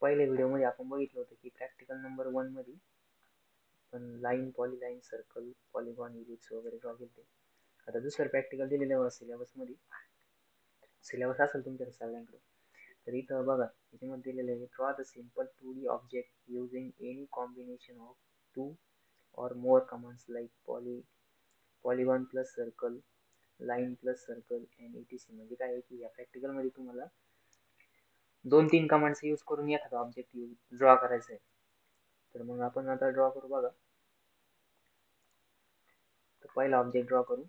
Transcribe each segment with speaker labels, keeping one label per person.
Speaker 1: पहिल्या व्हिडिओमध्ये आपण बघितलं होतं की प्रॅक्टिकल नंबर 1 मध्ये पण लाईन, पॉलीलाईन, सर्कल, पॉलिगॉन, इलिप्स वगैरे ड्रॉ केले. आता दुसरं प्रॅक्टिकल दिलेलं आहे सिलेबसमध्ये. सिलेबस असेल तुमच्या सगळ्यांकडे. तर इथं बघा याच्यामध्ये दिलेलं आहे draw the simple 2D object using any combination of 2 or more commands like polygon plus circle, line plus circle and etc. म्हणजे काय आहे की या प्रॅक्टिकल मध्ये तुम्हाला 2-3 कमांड्स यूज करून एखादा ऑब्जेक्ट ड्रॉ करायचा आहे. तर मग आपण आता ड्रॉ करू बघा. तर पहिला ऑब्जेक्ट ड्रॉ करू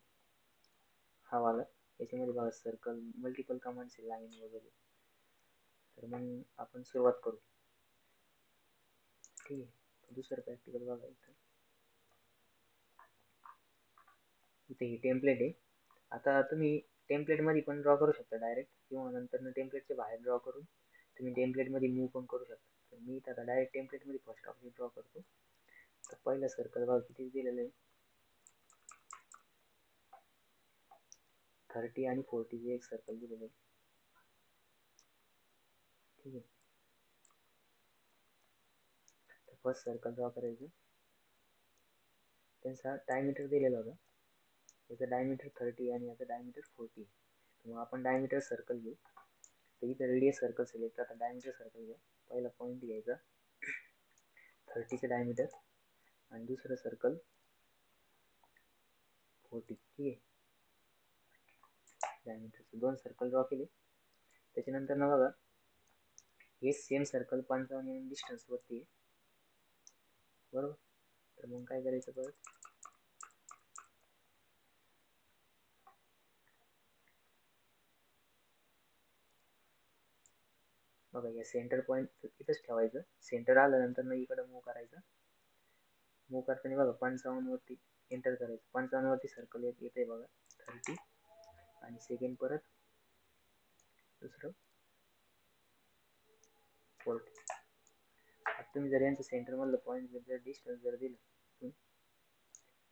Speaker 1: हा वाला. याच्यामध्ये बघा सर्कल, मल्टिपल कमांड्स आहे, लाईन वगैरे. तर मग आपण सुरुवात करू. ठीक आहे. दुसरं प्रॅक्टिकल बघा इथे ही टेम्पलेट आहे. आता तुम्ही टेम्पलेट मध्ये पण ड्रॉ करू शकता डायरेक्ट, किंवा नंतर टेम्पलेटच्या बाहेर ड्रॉ करून तुम्ही टेम्पलेट मध्ये मूव्ह पण करू शकता. तर मी आता डायरेक्ट टेम्पलेट मध्ये फर्स्ट ऑब्जेक्ट ड्रॉ करतो. तर पहिला सर्कल बघा किती दिलेलं आहे, 30 आणि 40 चे एक सर्कल दिलेलं आहे. ठीक आहे. तर फर्स्ट सर्कल ड्रॉ करायचं. त्यांचा डायमीटर दिलेला होता. याचा डायमीटर 30 आणि याचा डायमीटर 40. मग आपण डायमीटर सर्कल घेऊ. तर इथं रेडियस सर्कल सिलेक्ट, आता डायमीटर सर्कल घ्या. पहिला पॉईंट घ्यायचा 30चं डायमीटर आणि दुसरं सर्कल 40. ठीक आहे. डायमीटरचे 2 सर्कल ड्रॉ केले. त्याच्यानंतर ना बघा हे सेम सर्कल 55 mm डिस्टन्स वरती आहे, बरोबर. तर मग काय करायचं परत, बघा या सेंटर पॉईंट इथंच ठेवायचं. सेंटर आल्यानंतर ना इकडं मूव्ह करायचं. मूव्ह करताना बघा 55 वरती एंटर करायचं. 55 वरती सर्कल येते बघा 30 आणि सेकंड परत दुसरं 40. आता तुम्ही जर यांचं सेंटर मधलं पॉईंट जर डिस्टन्स जर दिलं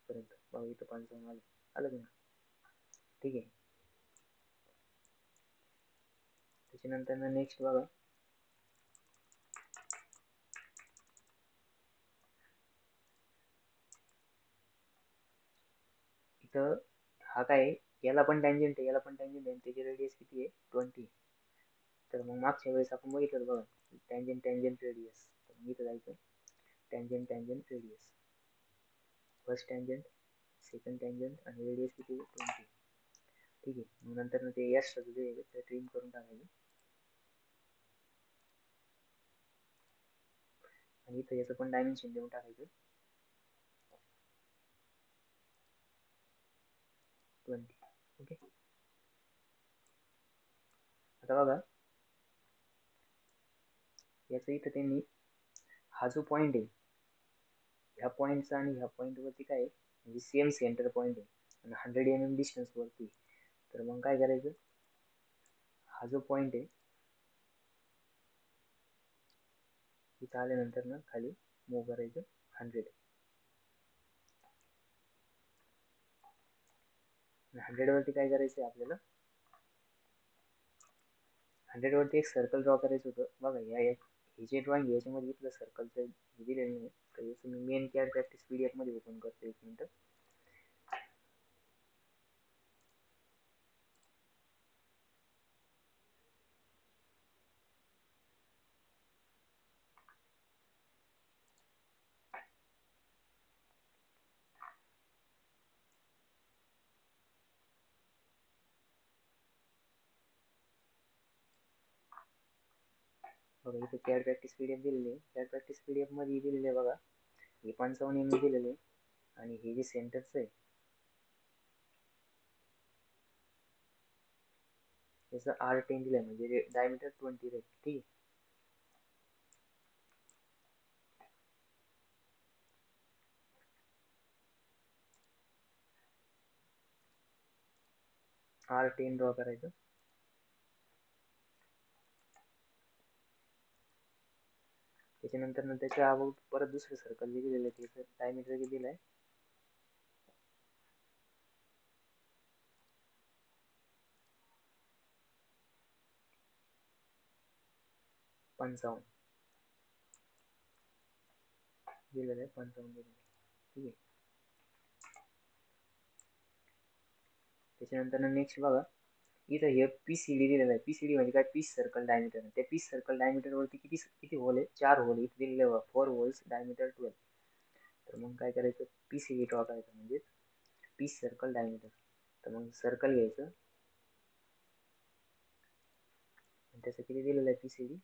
Speaker 1: पर्यंत बघा इथं 55 आलं का. ठीक आहे. त्याच्यानंतर ना नेक्स्ट बघा इथं हा काय आहे, याला पण टँजंट आहे, याला पण टँजंट आहे, त्याची रेडियस किती आहे 20. तर मग मागच्या वेळेस आपण बघितलं बघा टँजंट टँजंट रेडियस. तर मग इथं जायचं tangent tangent radius, first tangent, second tangent आणि रेडियस किती आहे 20. ठीक आहे. मग नंतर ते एक्स्ट्रा जे आहे ते ट्रिम करून टाकायचं आणि इथं याचं पण डायमेन्शन देऊन टाकायचं 20. ओके. आता बघा याचं इथं त्यांनी हा जो पॉईंट आहे ह्या पॉईंटचा आणि ह्या पॉईंट वरती काय आहे म्हणजे सेम सेंटर पॉईंट आहे आणि 100 mm डिस्टन्स वरती. तर मग काय करायचं, हा जो पॉईंट आहे इथं आल्यानंतर ना खाली मूव्ह करायचं 100. 100 वरती काय करायचं आपल्याला, 100 वरती एक सर्कल ड्रॉ करायचं होतं. बघा हे जे ड्रॉइंग आहे याच्यामध्ये इथलं सर्कलचं दिलेलं नाही. तर याचं मी मेन कॅड प्रॅक्टिस PDF मध्ये ओपन करतो. एक मिनिट. बघा इथे कॅड प्रॅक्टिस PDF दिलेली आहे. कॅड प्रॅक्टिस PDF मध्ये दिलेले आहे बघा हे 55 mm दिलेले आहे आणि हे जे सेंटरचं आहे याचं R10 दिलं आहे म्हणजे डायमीटर 20 आहे. ठीक आहे. R10 ड्रॉ करायचं. त्याच्यानंतर ना त्याच्या अबाउट परत दुसरं सर्कल दिलेलं आहे, त्याचं डायमीटर किती दिलं आहे 55. दिलेलं आहे 55 दिलेलं आहे. ठीक आहे. त्याच्यानंतर नेक्स्ट बघा, इथं हे PCD दिलेलं आहे. PCD म्हणजे काय, पीस सर्कल डायमीटर. त्या पीस सर्कल डायमीटर वरती किती किती होल आहे, 4 होल इथे दिलेले, 4 होल्स डायमीटर 12. तर मग काय करायचं, PCD ड्रॉ करायचं, म्हणजे पीस सर्कल डायमीटर. तर मग सर्कल घ्यायचं, त्याचं किती दिलेलं आहे PCD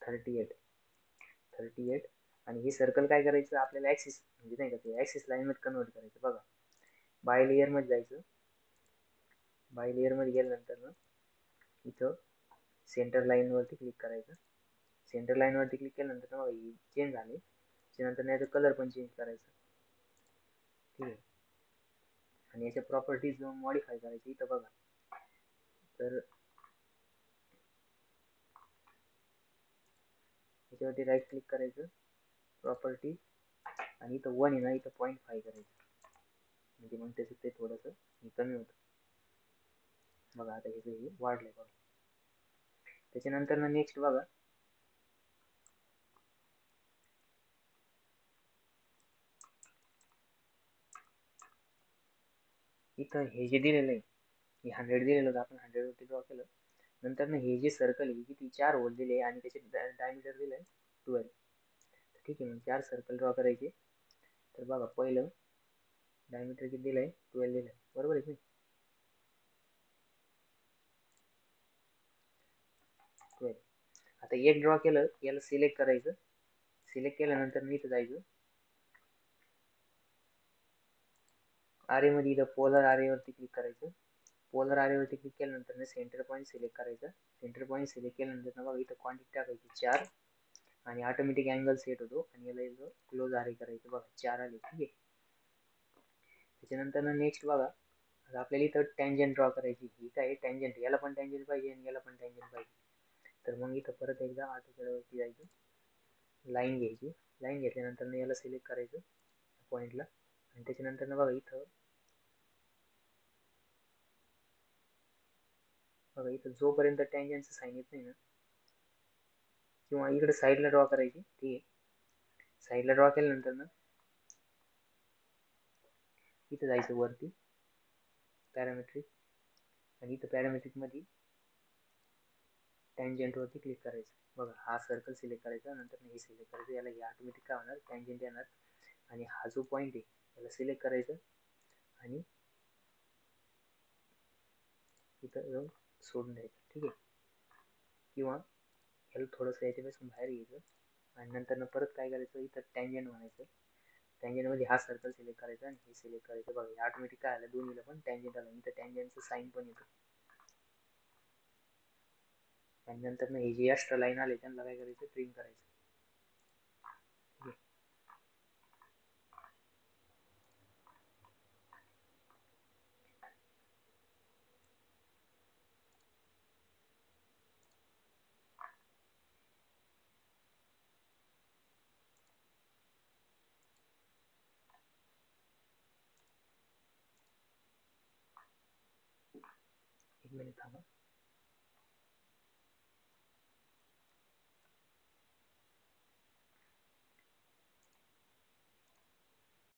Speaker 1: 38. आणि हे सर्कल काय करायचं, आपल्याला ऍक्सिस म्हणजे नाही का, ते ऍक्सिस लाईन मध्ये कन्वर्ट करायचं. बघा, बाय लेयर मध्ये जायचं. बाय लेयर मध्ये गेल्यानंतर ना इथं सेंटर लाईन वरती क्लिक करायचं. सेंटर लाईन वरती क्लिक केल्यानंतर बघा ही चेंज झाले. त्यानंतर याचा कलर पण चेंज करायचा. ठीक आहे. आणि याच्या प्रॉपर्टीज मॉडीफाय करायचे इथं बघा. तर याच्यावरती राईट क्लिक करायचं, प्रॉपर्टी, आणि इथं 1 आहे ना, इथं 0.5 करायचं, म्हणजे मग त्याचं ते थोडंसं कमी होतं. बघा आता हे वाढलंय बघा. त्याच्यानंतर ना नेक्स्ट बघा, इथं हे जे दिलेलं आहे, हे 100 दिलेलं होतं, आपण 100 वरती ड्रॉ केलं. नंतर ना हे जे सर्कल आहे किती 4 होल दिले आणि त्याचे डायमीटर दिलंय 12. ठीक आहे, मग 4 सर्कल ड्रॉ करायचे. तर बघा, पहिलं डायमीटर किती दिलंय, 12 दिलंय, बरोबर आहे की 12. आता एक ड्रॉ केलं, याला सिलेक्ट करायचं. सिलेक्ट केल्यानंतर मी इथं जायचं, आरे मध्ये इथं पोलर आरे वरती क्लिक करायचं. पोलर आरे वरती क्लिक केल्यानंतर सेंटर पॉईंट सिलेक्ट करायचं. सेंटर पॉईंट सिलेक्ट केल्यानंतर बघा इथं क्वांटिटी टाकायची 4, आणि ऑटोमॅटिक अँगल सेट होतो, आणि याला इथं क्लोज आरे करायचं. बघा 4 आले. ठीक आहे. त्याच्यानंतर नेक्स्ट बघा, आता आपल्याला इथं टँजंट ड्रॉ करायची. ही काय टँजंट, याला पण टँजंट पाहिजे आणि याला पण टँजंट पाहिजे. तर मग इथं परत एकदा आर्टिकलवरती जायचं, लाईन घ्यायची. लाईन घेतल्यानंतर याला सिलेक्ट करायचं पॉईंटला, आणि त्याच्यानंतर बघा इथं जोपर्यंत टँजंटचं साईन येत नाही ना, किंवा इकडे साईडला ड्रॉ करायची. ठीक आहे. साईडला ड्रॉ केल्यानंतर ना इथं जायचं वरती पॅरामेट्रिक, आणि इथं पॅरामेट्रिक मध्ये टँजंट वरती क्लिक करायचं. बघा हा सर्कल सिलेक्ट करायचा, नंतर हे सिलेक्ट करायचं. याला हे ऑटोमॅटिक काय होणार, टँजंट येणार. आणि हा जो पॉईंट आहे याला सिलेक्ट करायचं, आणि इथं जाऊन सोडून द्यायचं. ठीक आहे. किंवा याला थोडंसं याच्यापासून बाहेर घ्यायचं, आणि नंतर परत काय करायचं, इथं टँजंट म्हणायचं. टँजंट मध्ये हा सर्कल सिलेक्ट करायचा आणि हे सिलेक्ट करायचं. बघा ऑटोमॅटिक काय आलं, दोन्हीला पण टँजंट आलं. इथं टँजंटचं साईन पण येतं. आणि नंतर हे जे एक्स्ट्रा लाईन आले त्यांना काय करायचं, ट्रिम करायचं. एक मिनिट थांबा.